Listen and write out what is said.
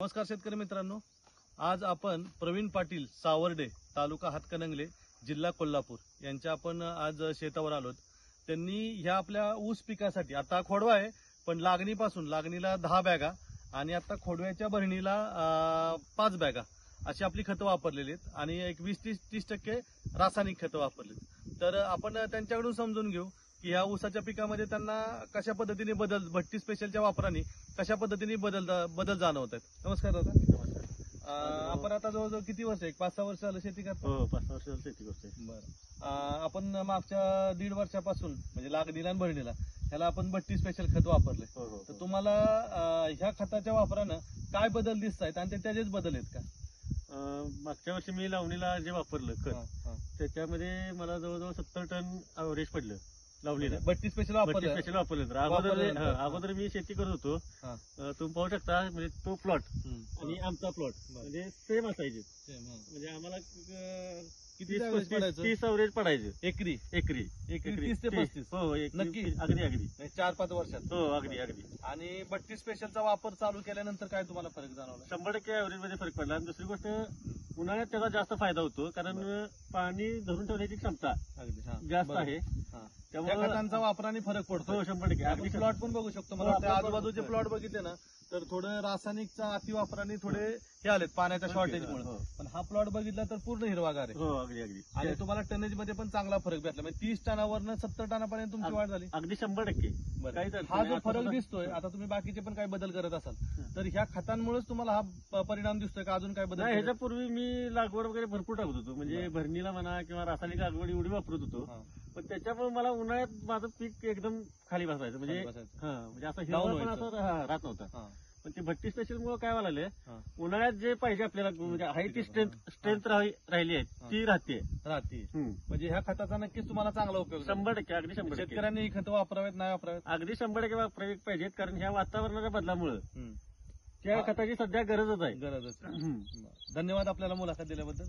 नमस्कार शेतकरी मित्रांनो, आज आपण प्रवीण पाटील सावर्डे तालुका हातकणंगले जिल्हा कोल्हापूर यांच्या आपण आज शेतावर आलोत. त्यांनी ह्या आपल्या ऊस पिकासाठी आता खोडवा आहे पण लागणीला 10 बॅगा आणि आता खोडव्याच्या भरणीला 5 बॅगा अशी आपली खतं वापरलेली आहेत आणि एक 20-30% रासायनिक खतं वापरलेत. तर आपण त्यांच्याकडून समजून घेऊ की ह्या ऊसाच्या पिकामध्ये त्यांना कशा पद्धतीने भट्टी स्पेशलच्या वापराने कशा पद्धतीने बदल जाणवत आहेत. नमस्कार दादा. आपण आता जवळजवळ किती वर्ष, 5-6 वर्ष झालं शेती करतो? हो, 5-6 वर्ष झालं शेती करतोय. बरं. आपण मागच्या 1.5 वर्षापासून म्हणजे लागणीला आणि भरणीला ह्याला आपण भट्टी स्पेशल खत वापरले. तर तुम्हाला ह्या खताच्या वापरानं काय बदल दिसत आहेत आणि त्याचेच बदल आहेत का? मागच्या वर्षी मी लावणीला जे वापरलं खत त्याच्यामध्ये मला जवळजवळ 70 टन अवरेज पडलं लावणीला. भट्टी स्पेशल वापरलं. अगोदर मी शेती करत होतो. तुम्ही पाहू शकता म्हणजे तो प्लॉट आणि आमचा प्लॉट म्हणजे सेम असायचे. म्हणजे आम्हाला 30 अवरेज पडायचं एकरी 30 ते 35. हो, नक्की अगदी 4-5 वर्षात. हो, अगदी. आणि भट्टी स्पेशलचा वापर चालू केल्यानंतर काय तुम्हाला फरक जाणवला? 100% अवरेज मध्ये फरक पडला. आणि दुसरी गोष्ट, उन्हाळ्यात त्याचा जास्त फायदा होतो कारण पाणी धरून ठेवण्याची क्षमता जास्त आहे. त्यामुळे खतांचा वापराने फरक पडतो. 100%. प्लॉट पण बघू शकतो. मला वाटतं आजूबाजूचे प्लॉट बघितले ना तर थोडं रासायनिकचा अतिवापराने थोडे हे आलेत पाण्याच्या शॉर्टेजमुळे. पण हा प्लॉट बघितला तर पूर्ण हिरवागार आहे. हो, अगदी. आणि तुम्हाला टनेज मध्ये पण चांगला फरक भेटला. म्हणजे 30 टनावरनं 70 टनापर्यंत तुमची वाढ झाली. अगदी 100%. हा जो फरक दिसतोय, आता तुम्ही बाकीचे पण काही बदल करत असाल तर ह्या खतांमुळेच तुम्हाला हा परिणाम दिसतोय का अजून काय बदल? ह्याच्यापूर्वी मी लागवड वगैरे भरपूर टाकत होतो. म्हणजे भरणीला म्हणा किंवा रासायनिक लागवड एवढी वापरत होतो. पण त्याच्यामुळे मला उन्हाळ्यात माझं पीक एकदम खाली बसायचं. म्हणजे असं हिरवा पण असं राहत नव्हता. पण ते भट्टी स्पेशल मुळे काय व्हायला उन्हाळ्यात जे पाहिजे आपल्याला म्हणजे आहे ती स्ट्रेंथ राहिली आहे ती राहते. म्हणजे ह्या खताचा नक्कीच तुम्हाला चांगला उपयोग. 100%. अगदी 100%. शेतकऱ्यांनी ही खतं वापरावेत नाही वापरावेत? अगदी 100% वापरावी पाहिजेत. कारण ह्या वातावरणाच्या बदलामुळे त्या खताची सध्या गरजच आहे. धन्यवाद आपल्याला मुलाखत दिल्याबद्दल.